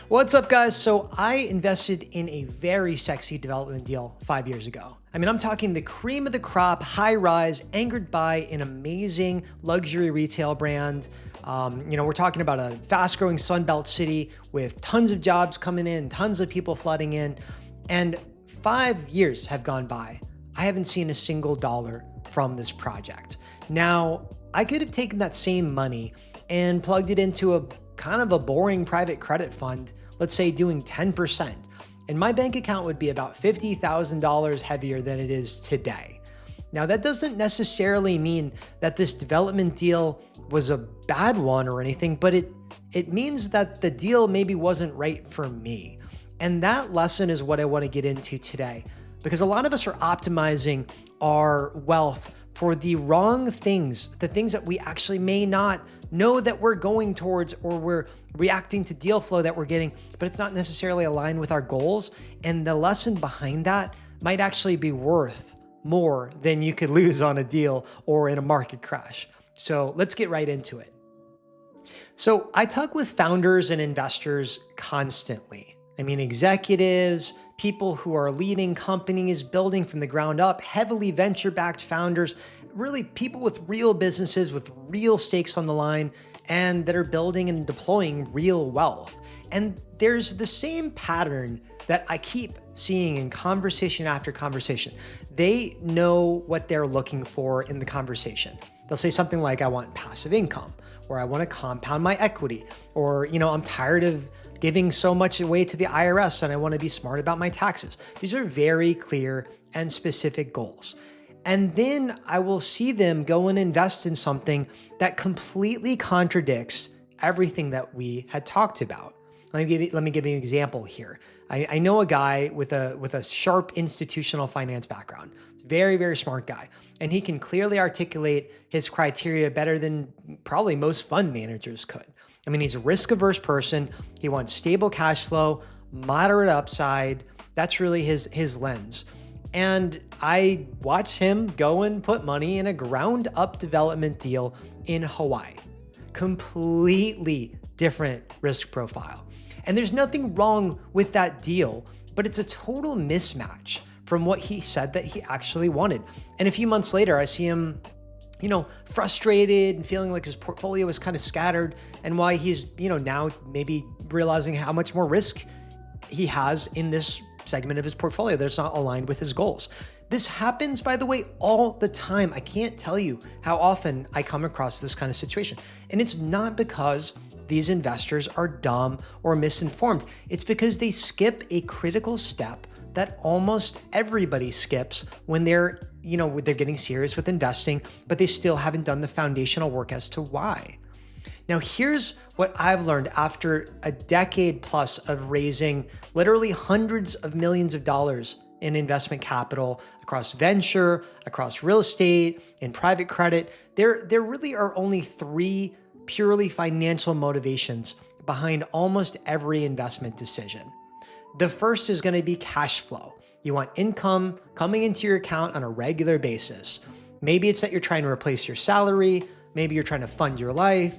What's up, guys? So I invested in a very sexy development deal 5 years ago. I mean, I'm talking the cream of the crop, high rise, anchored by an amazing luxury retail brand. We're talking about a fast growing Sunbelt city with tons of jobs coming in, tons of people flooding in. And 5 years have gone by. I haven't seen a single dollar from this project. Now, I could have taken that same money and plugged it into a kind of a boring private credit fund, let's say doing 10%. And my bank account would be about $50,000 heavier than it is today. Now, that doesn't necessarily mean that this development deal was a bad one or anything, but it means that the deal maybe wasn't right for me. And that lesson is what I want to get into today, because a lot of us are optimizing our wealth for the wrong things, the things that we actually may not know that we're going towards, or we're reacting to deal flow that we're getting, but it's not necessarily aligned with our goals. And the lesson behind that might actually be worth more than you could lose on a deal or in a market crash. So let's get right into it. So I talk with founders and investors constantly. I mean, executives, people who are leading companies, building from the ground up, heavily venture-backed founders, really people with real businesses, with real stakes on the line, and that are building and deploying real wealth. And there's the same pattern that I keep seeing in conversation after conversation. They know what they're looking for in the conversation. They'll say something like, I want passive income, or I want to compound my equity, or, I'm tired of giving so much away to the IRS and I want to be smart about my taxes. These are very clear and specific goals. And then I will see them go and invest in something that completely contradicts everything that we had talked about. Let me give you an example here. I know a guy with a sharp institutional finance background. Very, very smart guy. And he can clearly articulate his criteria better than probably most fund managers could. I mean, he's a risk-averse person. He wants stable cash flow, moderate upside. That's really his lens. And I watched him go and put money in a ground-up development deal in Hawaii. Completely different risk profile. And there's nothing wrong with that deal, but it's a total mismatch from what he said that he actually wanted. And a few months later, I see him frustrated and feeling like his portfolio is kind of scattered, and why he's, now maybe realizing how much more risk he has in this segment of his portfolio that's not aligned with his goals. This happens, by the way, all the time. I can't tell you how often I come across this kind of situation. And it's not because these investors are dumb or misinformed. It's because they skip a critical step that almost everybody skips when they're getting serious with investing, but they still haven't done the foundational work as to why. Now, here's what I've learned after a decade plus of raising literally hundreds of millions of dollars in investment capital across venture, across real estate, in private credit. There really are only three purely financial motivations behind almost every investment decision. The first is going to be cash flow. You want income coming into your account on a regular basis. Maybe it's that you're trying to replace your salary. Maybe you're trying to fund your life.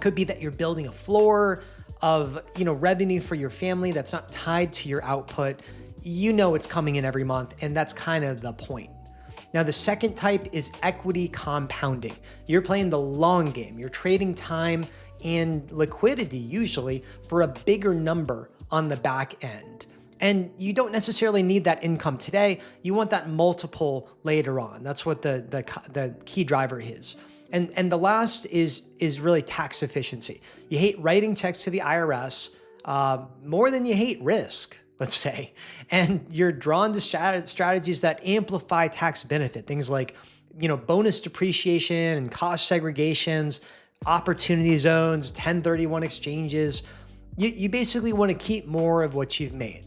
Could be that you're building a floor of revenue for your family that's not tied to your output. It's coming in every month, and that's kind of the point. Now, the second type is equity compounding. You're playing the long game. You're trading time and liquidity usually for a bigger number on the back end. And you don't necessarily need that income today. You want that multiple later on. That's what the key driver is. And the last is really tax efficiency. You hate writing checks to the IRS more than you hate risk, let's say. And you're drawn to strategies that amplify tax benefit. Things like, bonus depreciation and cost segregations, opportunity zones, 1031 exchanges. You basically want to keep more of what you've made.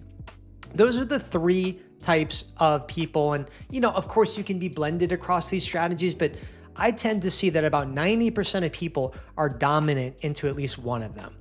Those are the three types of people. And, of course, you can be blended across these strategies, but I tend to see that about 90% of people are dominant into at least one of them.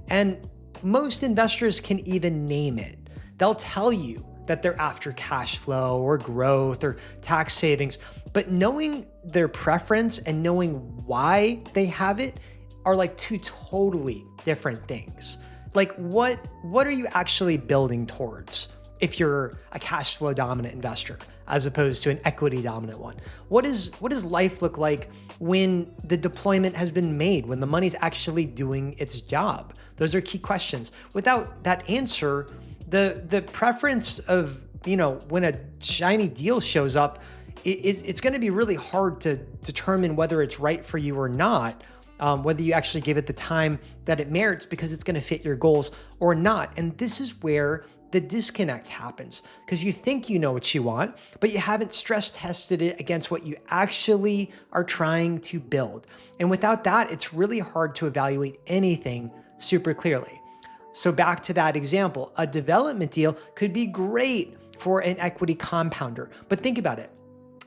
And most investors can even name it. They'll tell you that they're after cash flow or growth or tax savings, but knowing their preference and knowing why they have it are like two totally different things. Like what are you actually building towards if you're a cash flow dominant investor as opposed to an equity dominant one? What does life look like when the deployment has been made, when the money's actually doing its job? Those are key questions. Without that answer, the preference of, when a shiny deal shows up, it's going to be really hard to determine whether it's right for you or not, whether you actually give it the time that it merits because it's going to fit your goals or not. And this is where the disconnect happens, because you think you know what you want, but you haven't stress tested it against what you actually are trying to build. And without that, it's really hard to evaluate anything super clearly. So back to that example, a development deal could be great for an equity compounder, but think about it.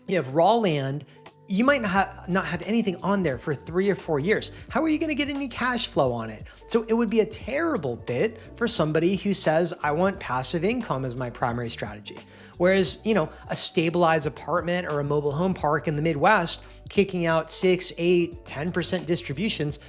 You have raw land. You might not have anything on there for 3 or 4 years. How are you going to get any cash flow on it? So it would be a terrible fit for somebody who says, I want passive income as my primary strategy. Whereas, a stabilized apartment or a mobile home park in the Midwest kicking out 6, 8, 10% distributions,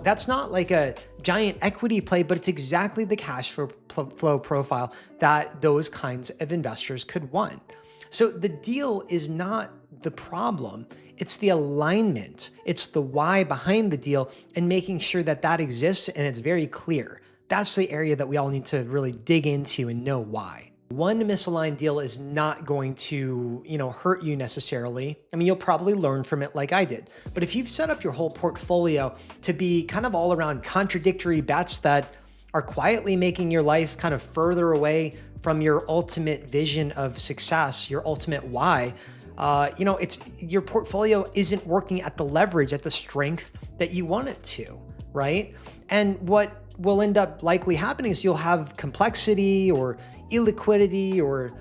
that's not like a giant equity play, but it's exactly the cash flow profile that those kinds of investors could want. So the deal is not the problem. It's the alignment. It's the why behind the deal and making sure that that exists and it's very clear. That's the area that we all need to really dig into and know why. One misaligned deal is not going to, hurt you necessarily. I mean, you'll probably learn from it like I did. But if you've set up your whole portfolio to be kind of all around contradictory bets that are quietly making your life kind of further away from your ultimate vision of success, your ultimate why, it's your portfolio isn't working at the leverage, at the strength that you want it to, right? And what will end up likely happening is you'll have complexity or illiquidity or,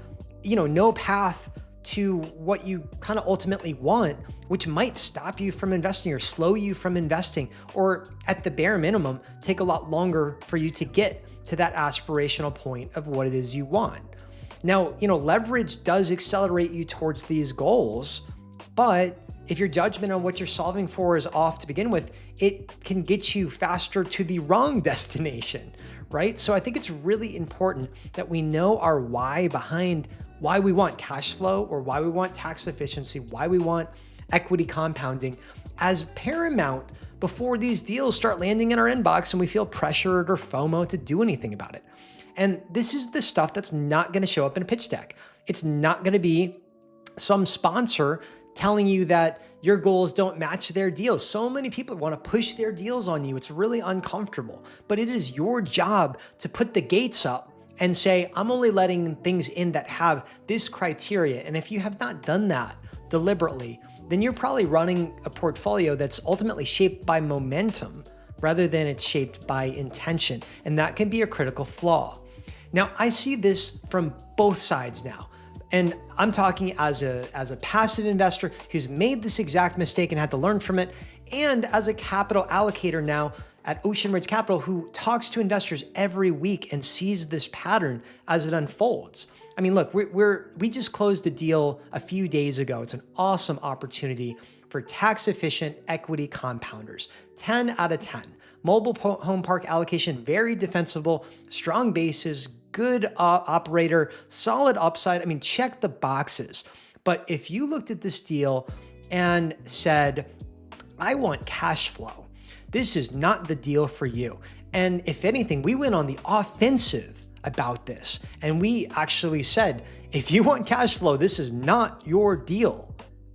no path to what you kind of ultimately want, which might stop you from investing or slow you from investing, or at the bare minimum, take a lot longer for you to get to that aspirational point of what it is you want. Now, leverage does accelerate you towards these goals, but if your judgment on what you're solving for is off to begin with, it can get you faster to the wrong destination, right? So I think it's really important that we know our why behind why we want cash flow or why we want tax efficiency, why we want equity compounding as paramount before these deals start landing in our inbox and we feel pressured or FOMO to do anything about it. And this is the stuff that's not going to show up in a pitch deck. It's not going to be some sponsor telling you that your goals don't match their deals. So many people want to push their deals on you. It's really uncomfortable, but it is your job to put the gates up and say, I'm only letting things in that have this criteria. And if you have not done that deliberately, then you're probably running a portfolio that's ultimately shaped by momentum rather than it's shaped by intention. And that can be a critical flaw. Now, I see this from both sides now. And I'm talking as a passive investor who's made this exact mistake and had to learn from it, and as a capital allocator now at Ocean Ridge Capital who talks to investors every week and sees this pattern as it unfolds. I mean, look, we just closed a deal a few days ago. It's an awesome opportunity for tax-efficient equity compounders. 10 out of 10. Mobile home park allocation, very defensible, strong bases, good operator, solid upside. I mean, check the boxes. But if you looked at this deal and said, I want cash flow, this is not the deal for you. And if anything, we went on the offensive about this. And we actually said, if you want cash flow, this is not your deal.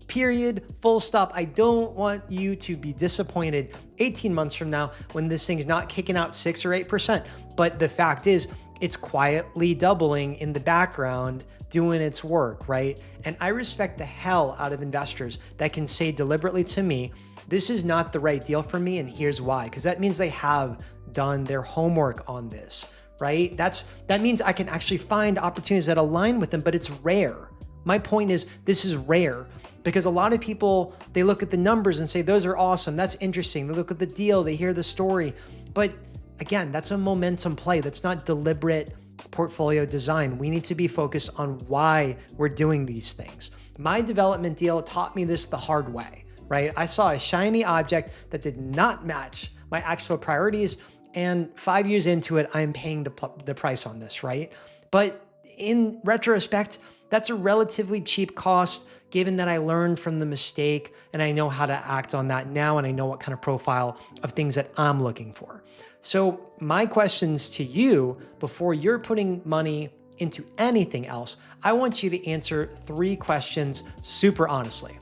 Period, full stop. I don't want you to be disappointed 18 months from now when this thing's not kicking out 6 or 8%. But the fact is, it's quietly doubling in the background, doing its work, right? And I respect the hell out of investors that can say deliberately to me, this is not the right deal for me, and here's why. Because that means they have done their homework on this, right? That means I can actually find opportunities that align with them, but it's rare. My point is, this is rare because a lot of people, they look at the numbers and say, those are awesome, that's interesting. They look at the deal, they hear the story. But again, that's a momentum play. That's not deliberate portfolio design. We need to be focused on why we're doing these things. My development deal taught me this the hard way, right? I saw a shiny object that did not match my actual priorities, And 5 years into it, I'm paying the price on this, right? But in retrospect, that's a relatively cheap cost given that I learned from the mistake and I know how to act on that now and I know what kind of profile of things that I'm looking for. So my questions to you before you're putting money into anything else, I want you to answer 3 questions super honestly.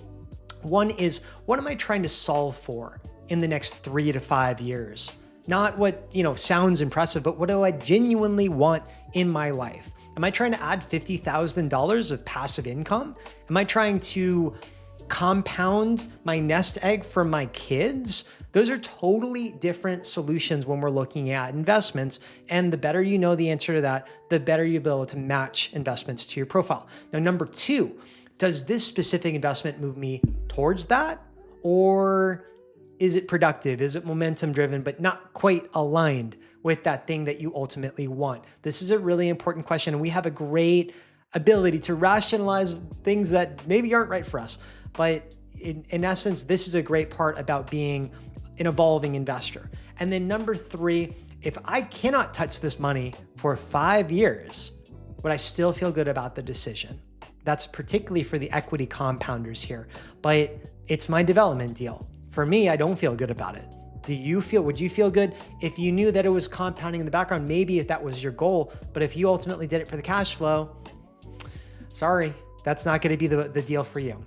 One is, what am I trying to solve for in the next 3 to 5 years? Not what, sounds impressive, but what do I genuinely want in my life? Am I trying to add $50,000 of passive income? Am I trying to compound my nest egg for my kids? Those are totally different solutions when we're looking at investments. And the better you know the answer to that, the better you'll be able to match investments to your profile. Now, number 2, does this specific investment move me towards that? Or is it productive? Is it momentum driven, but not quite aligned with that thing that you ultimately want? This is a really important question. And we have a great ability to rationalize things that maybe aren't right for us. But in essence, this is a great part about being an evolving investor. And then number 3, if I cannot touch this money for 5 years, would I still feel good about the decision? That's particularly for the equity compounders here, but it's my development deal. For me, I don't feel good about it. Would you feel good if you knew that it was compounding in the background? Maybe if that was your goal, but if you ultimately did it for the cash flow, sorry, that's not going to be the deal for you.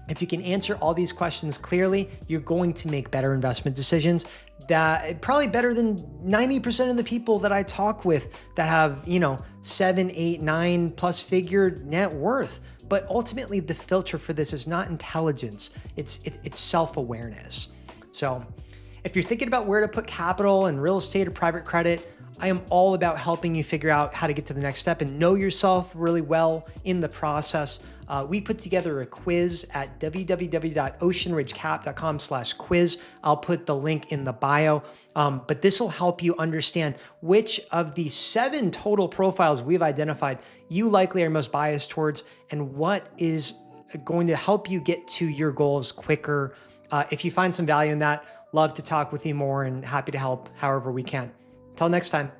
If you can answer all these questions clearly, you're going to make better investment decisions that probably better than 90% of the people that I talk with that have, 7, 8, 9 plus figure net worth. But ultimately the filter for this is not intelligence, it's self-awareness. So if you're thinking about where to put capital in real estate or private credit, I am all about helping you figure out how to get to the next step and know yourself really well in the process. We put together a quiz at www.oceanridgecap.com/quiz. I'll put the link in the bio, but this will help you understand which of the 7 total profiles we've identified you likely are most biased towards and what is going to help you get to your goals quicker. If you find some value in that, love to talk with you more and happy to help however we can. Until next time.